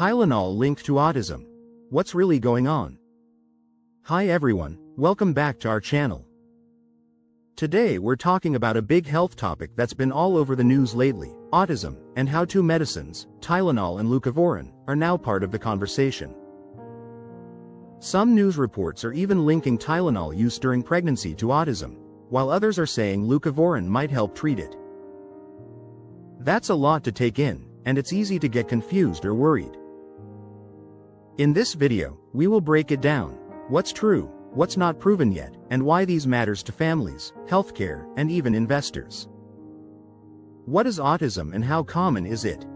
Tylenol linked to autism. What's really going on? Hi everyone, welcome back to our channel. Today we're talking about a big health topic that's been all over the news lately, autism, and how two medicines, Tylenol and Leucovorin, are now part of the conversation. Some news reports are even linking Tylenol use during pregnancy to autism, while others are saying Leucovorin might help treat it. That's a lot to take in, and it's easy to get confused or worried. In this video, we will break it down: what's true, what's not proven yet, and why these matters to families, healthcare, and even investors. What is autism and how common is it?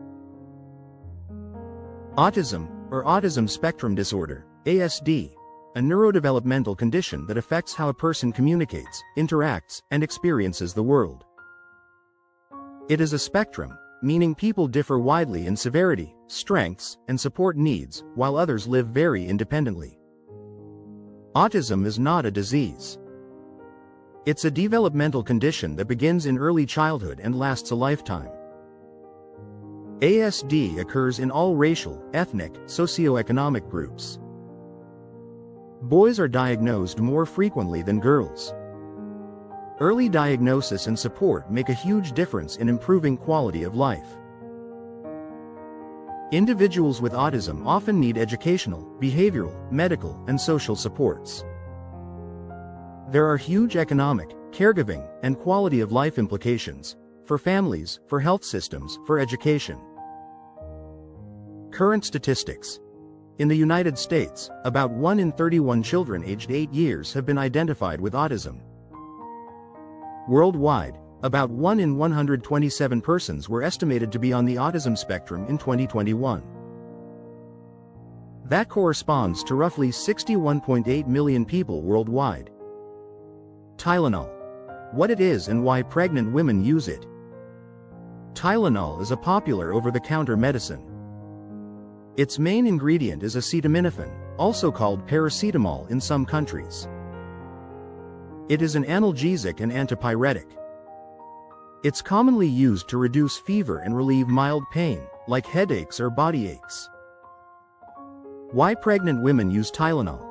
Autism, or autism spectrum disorder, ASD, a neurodevelopmental condition that affects how a person communicates, interacts, and experiences the world. It is a spectrum, meaning people differ widely in severity, strengths, and support needs, while others live very independently. Autism is not a disease. It's a developmental condition that begins in early childhood and lasts a lifetime. ASD occurs in all racial, ethnic, socioeconomic groups. Boys are diagnosed more frequently than girls. Early diagnosis and support make a huge difference in improving quality of life. Individuals with autism often need educational, behavioral, medical, and social supports. There are huge economic, caregiving, and quality of life implications for families, for health systems, for education. Current statistics. In the United States, about 1 in 31 children aged 8 years have been identified with autism. Worldwide, about 1 in 127 persons were estimated to be on the autism spectrum in 2021. That corresponds to roughly 61.8 million people worldwide. Tylenol. What it is and why pregnant women use it. Tylenol is a popular over-the-counter medicine. Its main ingredient is acetaminophen, also called paracetamol in some countries. It is an analgesic and antipyretic. It's commonly used to reduce fever and relieve mild pain, like headaches or body aches. Why pregnant women use Tylenol?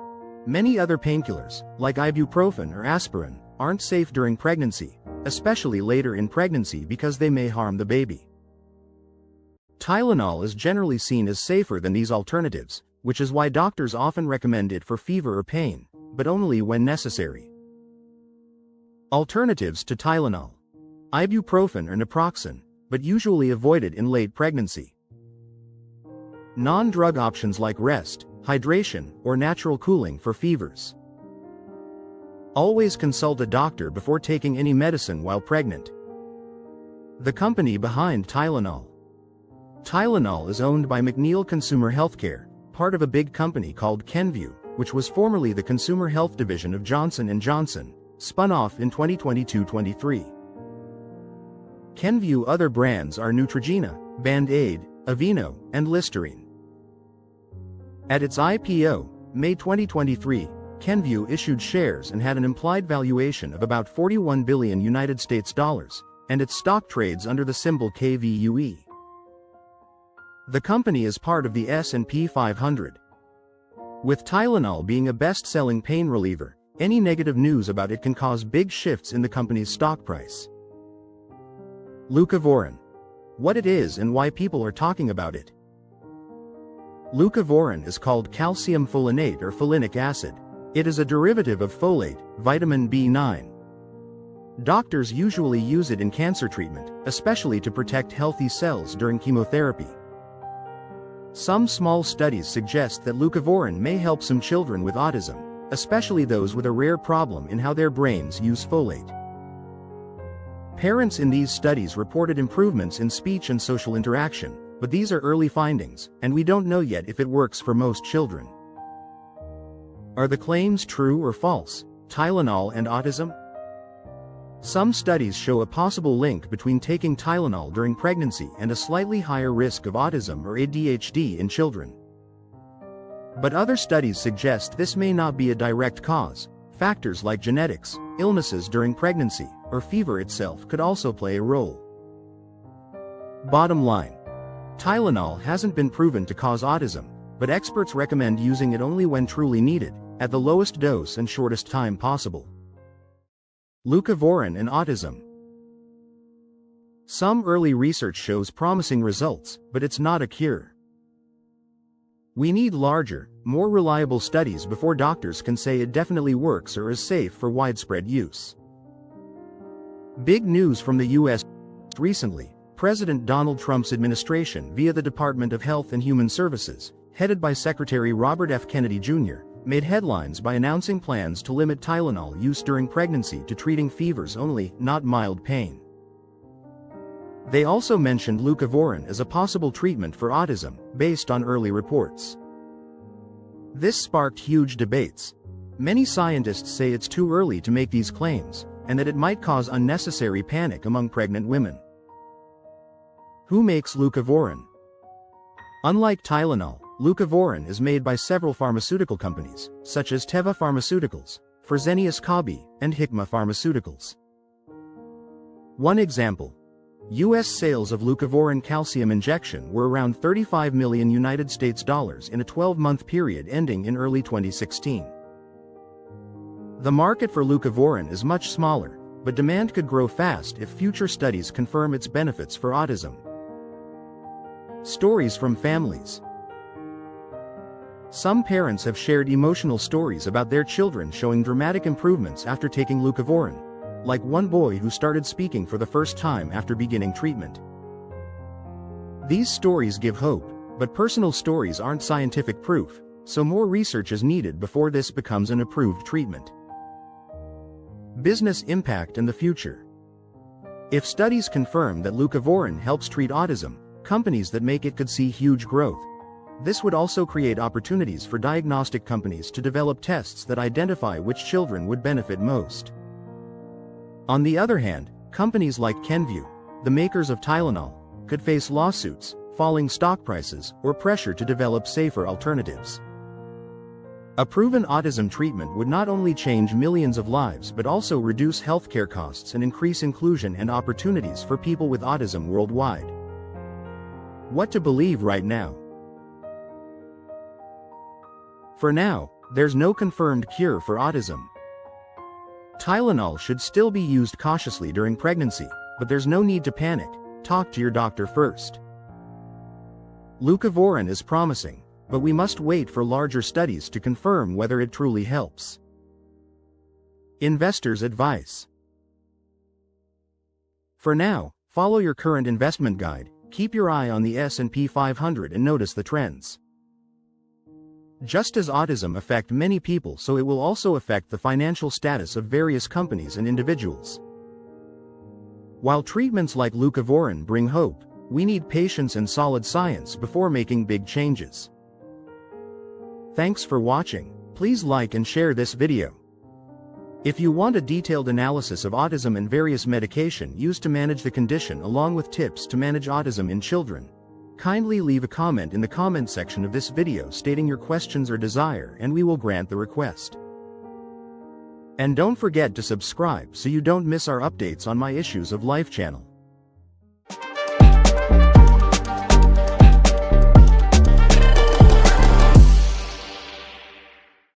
Many other painkillers, like ibuprofen or aspirin, aren't safe during pregnancy, especially later in pregnancy because they may harm the baby. Tylenol is generally seen as safer than these alternatives, which is why doctors often recommend it for fever or pain, but only when necessary. Alternatives to Tylenol. Ibuprofen or naproxen, but usually avoided in late pregnancy. Non-drug options like rest, hydration, or natural cooling for fevers. Always consult a doctor before taking any medicine while pregnant. The company behind Tylenol. Tylenol is owned by McNeil Consumer Healthcare, part of a big company called Kenvue, which was formerly the consumer health division of Johnson & Johnson, spun off in 2022-23. Kenvue other brands are Neutrogena, Band-Aid, Aveeno, and Listerine. At its IPO, May 2023, Kenvue issued shares and had an implied valuation of about $41 billion United States dollars, and its stock trades under the symbol KVUE. The company is part of the S&P 500. With Tylenol being a best-selling pain reliever, any negative news about it can cause big shifts in the company's stock price. Leucovorin. What it is and why people are talking about it. Leucovorin is called calcium folinate or folinic acid. It is a derivative of folate, vitamin B9. Doctors usually use it in cancer treatment, especially to protect healthy cells during chemotherapy. Some small studies suggest that Leucovorin may help some children with autism, especially those with a rare problem in how their brains use folate. Parents in these studies reported improvements in speech and social interaction, but these are early findings, and we don't know yet if it works for most children. Are the claims true or false? Tylenol and autism? Some studies show a possible link between taking Tylenol during pregnancy and a slightly higher risk of autism or ADHD in children. But other studies suggest this may not be a direct cause. Factors like genetics, illnesses during pregnancy, or fever itself could also play a role. Bottom line. Tylenol hasn't been proven to cause autism, but experts recommend using it only when truly needed, at the lowest dose and shortest time possible. Leucovorin and autism. Some early research shows promising results, but it's not a cure. We need larger, more reliable studies before doctors can say it definitely works or is safe for widespread use. Big news from the US recently. President Donald Trump's administration, via the Department of Health and Human Services, headed by Secretary Robert F. Kennedy Jr., made headlines by announcing plans to limit Tylenol use during pregnancy to treating fevers only, not mild pain. They also mentioned leucovorin as a possible treatment for autism, based on early reports. This sparked huge debates. Many scientists say it's too early to make these claims, and that it might cause unnecessary panic among pregnant women. Who makes leucovorin? Unlike Tylenol, leucovorin is made by several pharmaceutical companies, such as Teva Pharmaceuticals, Fresenius Kabi, and Hikma Pharmaceuticals. One example. U.S. sales of leucovorin calcium injection were around $35 million in a 12-month period ending in early 2016. The market for leucovorin is much smaller, but demand could grow fast if future studies confirm its benefits for autism. Stories from families. Some parents have shared emotional stories about their children showing dramatic improvements after taking leucovorin, like one boy who started speaking for the first time after beginning treatment. These stories give hope, but personal stories aren't scientific proof, so more research is needed before this becomes an approved treatment. Business impact in the future. If studies confirm that leucovorin helps treat autism, companies that make it could see huge growth. This would also create opportunities for diagnostic companies to develop tests that identify which children would benefit most. On the other hand, companies like Kenvue, the makers of Tylenol, could face lawsuits, falling stock prices, or pressure to develop safer alternatives. A proven autism treatment would not only change millions of lives but also reduce healthcare costs and increase inclusion and opportunities for people with autism worldwide. What to believe right now? For now, there's no confirmed cure for autism. Tylenol should still be used cautiously during pregnancy, but there's no need to panic. Talk to your doctor first. Leucovorin is promising, but we must wait for larger studies to confirm whether it truly helps. Investors' advice. For now, follow your current investment guide, keep your eye on the S&P 500 and notice the trends. Just as autism affects many people, so it will also affect the financial status of various companies and individuals. While treatments like leucovorin bring hope, we need patience and solid science before making big changes. Thanks for watching. Please like and share this video. If you want a detailed analysis of autism and various medication used to manage the condition along with tips to manage autism in children, kindly leave a comment in the comment section of this video stating your questions or desire and we will grant the request. And don't forget to subscribe so you don't miss our updates on My Issues of Life channel.